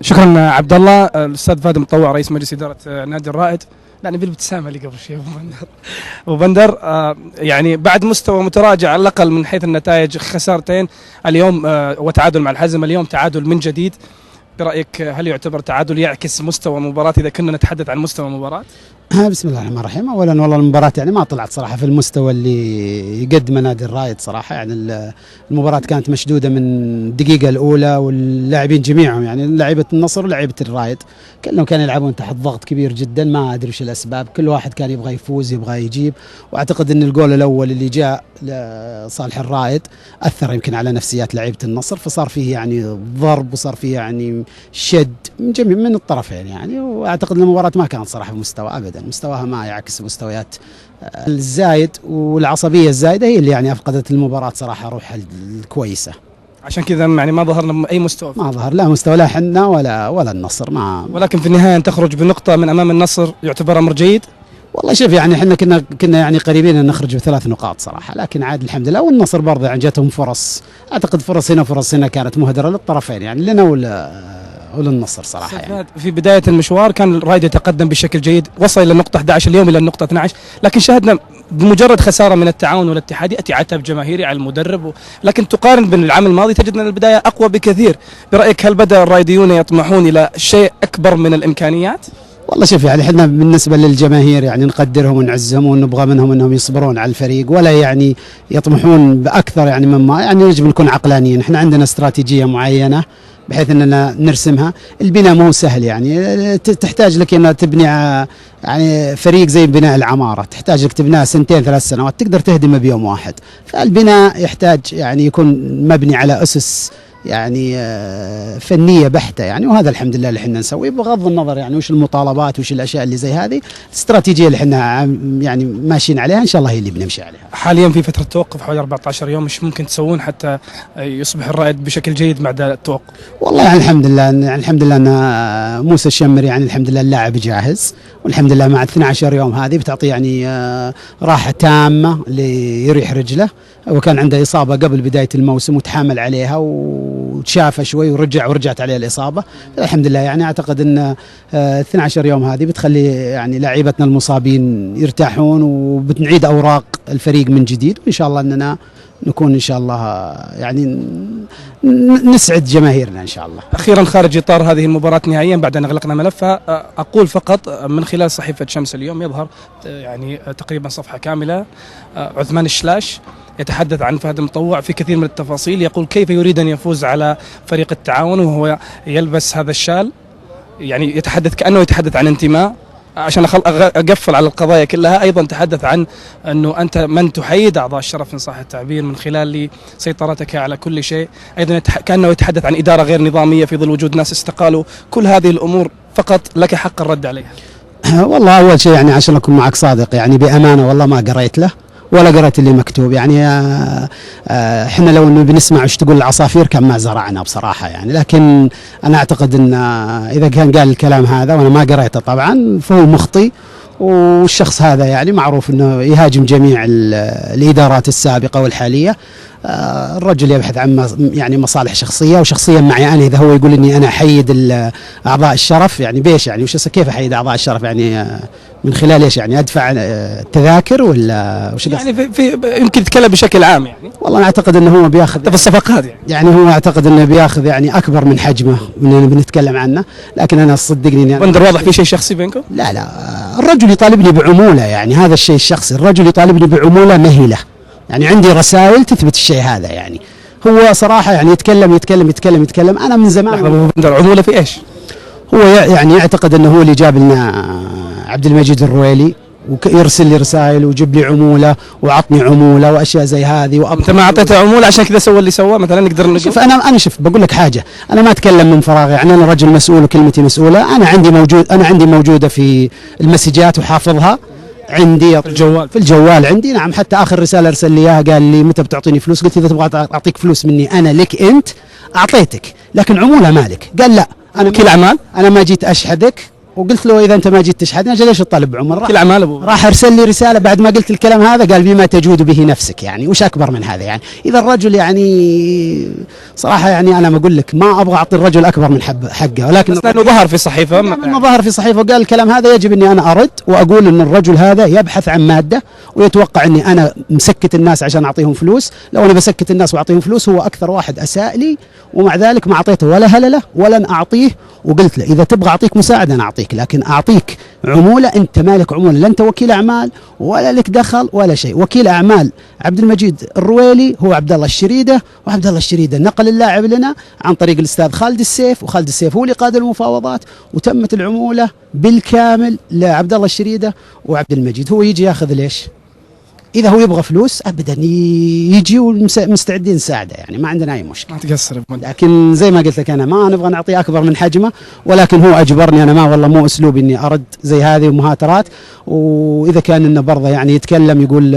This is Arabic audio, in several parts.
شكرا عبد الله. الاستاذ فادي مطوع رئيس مجلس اداره نادي الرائد. لا نبي الابتسامه اللي قبل شيء. ابو بندر، يعني بعد مستوى متراجع على الاقل من حيث النتائج، خسارتين اليوم وتعادل مع الحزم، اليوم تعادل من جديد. برايك هل يعتبر تعادل يعكس مستوى المباراه اذا كنا نتحدث عن مستوى المباراه؟ بسم الله الرحمن الرحيم. اولا والله المباراه يعني ما طلعت صراحه في المستوى اللي يقدمه نادي الرائد صراحه. يعني المباراه كانت مشدوده من الدقيقه الاولى، واللاعبين جميعهم يعني لعيبه النصر ولاعيبه الرائد كلهم كانوا يلعبون تحت ضغط كبير جدا. ما ادري وش الاسباب، كل واحد كان يبغى يفوز يبغى يجيب. واعتقد ان الجول الاول اللي جاء لصالح الرائد اثر يمكن على نفسيات لعيبه النصر، فصار فيه يعني ضرب وصار فيه يعني شد من جميع من الطرفين يعني. واعتقد ان المباراه ما كانت صراحه بمستوى ابدا، مستواها ما يعكس مستويات. الزايد والعصبيه الزايده هي اللي يعني افقدت المباراه صراحه روحها الكويسه. عشان كذا يعني ما ظهرنا اي مستوى، ما ظهر لا مستوى لا حنا ولا النصر. ما ولكن في النهايه ان تخرج بنقطه من امام النصر يعتبر امر جيد. والله شوف يعني احنا كنا يعني قريبين ان نخرج ب3 نقاط صراحه، لكن عاد الحمد لله. والنصر برضه يعني جاتهم فرص، اعتقد فرص هنا فرص هنا كانت مهدره للطرفين يعني لنا وللنصر صراحه يعني. في بدايه المشوار كان الرائد يتقدم بشكل جيد، وصل الى النقطه 11 اليوم الى النقطه 12، لكن شاهدنا بمجرد خساره من التعاون والاتحاد ياتي عتب جماهيري على المدرب لكن تقارن بين العام الماضي تجد ان البدايه اقوى بكثير. برايك هل بدا الرايديون يطمحون الى شيء اكبر من الامكانيات؟ والله شوف يعني احنا بالنسبه للجماهير يعني نقدرهم ونعزهم ونبغى منهم انهم يصبرون على الفريق ولا يعني يطمحون باكثر يعني مما يعني يجب نكون عقلانيين. احنا عندنا استراتيجيه معينه بحيث اننا نرسمها. البناء مو سهل يعني، تحتاج لك انها تبني يعني فريق زي بناء العماره، تحتاج لك تبناه 2-3 سنوات، تقدر تهدمه بيوم واحد. فالبناء يحتاج يعني يكون مبني على اسس يعني فنيه بحته يعني، وهذا الحمد لله اللي احنا نسويه بغض النظر يعني وش المطالبات وش الاشياء اللي زي هذه. الاستراتيجيه اللي احنا يعني ماشيين عليها ان شاء الله هي اللي بنمشي عليها. حاليا في فتره توقف حوالي 14 يوم، مش ممكن تسوون حتى يصبح الرائد بشكل جيد بعد التوقف؟ والله يعني الحمد لله يعني الحمد لله ان موسى الشمر يعني الحمد لله اللاعب جاهز، والحمد لله مع 12 يوم هذه بتعطي يعني راحه تامه ليريح رجله. وكان عنده اصابه قبل بدايه الموسم وتحامل عليها وتشافى شوي ورجعت عليه الاصابه. الحمد لله يعني اعتقد ان 12 يوم هذه بتخلي يعني لاعيبتنا المصابين يرتاحون وبتنعيد اوراق الفريق من جديد، وان شاء الله اننا نكون ان شاء الله يعني نسعد جماهيرنا ان شاء الله. اخيرا خارج اطار هذه المباراه نهائيا بعد ان اغلقنا ملفها، اقول فقط من خلال صحيفه شمس اليوم يظهر يعني تقريبا صفحه كامله عثمان الشلاش يتحدث عن فهد المطوع في كثير من التفاصيل، يقول كيف يريد ان يفوز على فريق التعاون وهو يلبس هذا الشال، يعني يتحدث كانه يتحدث عن انتماء. عشان اقفل على القضايا كلها، ايضا تحدث عن انه انت من تحيد اعضاء الشرف ان صح التعبير من خلال سيطرتك على كل شيء. ايضا كانه يتحدث عن اداره غير نظاميه في ظل وجود ناس استقالوا. كل هذه الامور فقط لك حق الرد عليها. والله اول شيء يعني عشان اكون معك صادق يعني بامانه والله ما قريت له ولا قرأت اللي مكتوب يعني. احنا لو انه بنسمع وش تقول العصافير كان ما زرعنا بصراحه يعني. لكن انا اعتقد ان اذا كان قال الكلام هذا وانا ما قريته طبعا فهو مخطئ. والشخص هذا يعني معروف انه يهاجم جميع الادارات السابقه والحاليه. الرجل يبحث عن يعني مصالح شخصيه وشخصيا معي انا. اذا هو يقول اني انا احيد اعضاء الشرف يعني بيش يعني وش كيف احيد اعضاء الشرف يعني من خلال ايش يعني ادفع تذاكر ولا وش يعني في يمكن يتكلم بشكل عام يعني. والله انا اعتقد انه هو بياخذ في الصفقات يعني هو اعتقد انه بياخذ يعني اكبر من حجمه من بنتكلم عنه. لكن انا صدقني يعني بندر واضح في شيء شخصي بينكم؟ لا الرجل يطالبني بعموله يعني هذا الشيء الشخصي. الرجل يطالبني بعموله مهله يعني عندي رسائل تثبت الشيء هذا يعني. هو صراحه يعني يتكلم انا من زمان. بندر عموله في ايش؟ هو يعني يعتقد انه هو اللي جاب لنا عبد المجيد الرويلي ويرسل لي رسائل ويجيب لي عموله وعطني عموله واشياء زي هذه. انت ما اعطيته عموله عشان كذا سوى اللي سواه مثلا نقدر نقول. شوف انا شوف بقول لك حاجه، انا ما اتكلم من فراغ يعني. انا رجل مسؤول وكلمتي مسؤوله. انا عندي موجوده في المسجات وحافظها عندي في الجوال عندي. نعم حتى اخر رساله ارسل لي اياها قال لي متى بتعطيني فلوس؟ قلت اذا تبغى اعطيك فلوس مني انا لك انت اعطيتك، لكن عموله مالك. قال لا انا وكيل اعمال انا ما جيت اشحذك وقلت له اذا انت ما جيت تشحذني اجل ليش تطالب بعمر؟ كل اعمال ابو راح ارسل لي رساله بعد ما قلت الكلام هذا، قال بما تجود به نفسك، يعني وش اكبر من هذا؟ يعني اذا الرجل يعني صراحه يعني انا ما اقول لك ما ابغى اعطي الرجل اكبر من حقه، ولكن بس لانه ظهر في صحيفه لما ظهر في صحيفه وقال الكلام هذا يجب اني انا ارد واقول ان الرجل هذا يبحث عن ماده ويتوقع اني انا مسكت الناس عشان اعطيهم فلوس. لو انا بسكت الناس واعطيهم فلوس هو اكثر واحد اساء لي، ومع ذلك ما اعطيته ولا هلله ولن اعطيه. وقلت له اذا تبغى اعطيك مساعده انا اعطيك، لكن اعطيك عموله انت مالك عموله، لا انت وكيل اعمال ولا لك دخل ولا شيء. وكيل اعمال عبد المجيد الرويلي هو عبد الله الشريده، وعبد الله الشريده نقل اللاعب لنا عن طريق الاستاذ خالد السيف، وخالد السيف هو اللي قاد المفاوضات، وتمت العموله بالكامل لعبد الله الشريده وعبد المجيد. هو يجي ياخذ ليش؟ اذا هو يبغى فلوس ابدا يجي ومستعدين نساعده، يعني ما عندنا اي مشكله. ما تقصر. لكن زي ما قلت لك انا ما نبغى نعطيه اكبر من حجمه، ولكن هو اجبرني، انا ما والله مو اسلوبي اني ارد زي هذه ومهاترات. واذا كان انه برضه يعني يتكلم يقول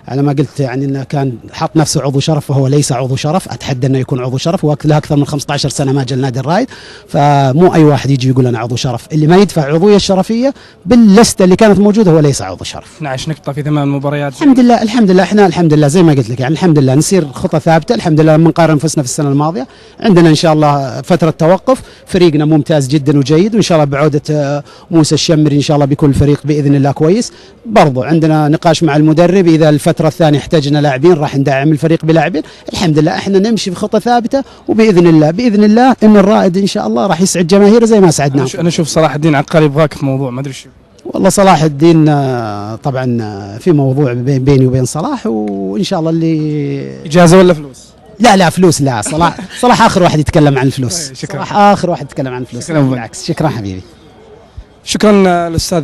على ما قلت يعني انه كان حط نفسه عضو شرف، فهو ليس عضو شرف، اتحدى انه يكون عضو شرف، وقت له اكثر من 15 سنه ما جاء النادي الرايد، فمو اي واحد يجي يقول انا عضو شرف. اللي ما يدفع عضويه الشرفيه باللسته اللي كانت موجوده هو ليس عضو شرف. 12 نقطه في 8 مباريات. الحمد لله احنا الحمد لله زي ما قلت لك يعني الحمد لله نسير خطه ثابته. الحمد لله لما نقارن انفسنا في السنه الماضيه عندنا ان شاء الله فتره توقف، فريقنا ممتاز جدا وجيد، وان شاء الله بعوده موسى الشمري ان شاء الله بيكون الفريق باذن الله كويس. برضو عندنا نقاش مع المدرب، اذا الفتره الثانيه احتاجنا لاعبين راح ندعم الفريق بلاعبين. الحمد لله احنا نمشي بخطه ثابته، وباذن الله ان الرائد ان شاء الله راح يسعد جماهيره زي ما سعدنا. انا اشوف صلاح الدين عقال يبغاك في موضوع ما ادري شو. والله صلاح الدين طبعا في موضوع بيني وبين صلاح، وان شاء الله اللي اجازه ولا فلوس؟ لا فلوس لا. صلاح اخر واحد يتكلم عن الفلوس. شكرا. صلاح اخر واحد يتكلم عن الفلوس. بالعكس شكرا حبيبي. شكرا الاستاذ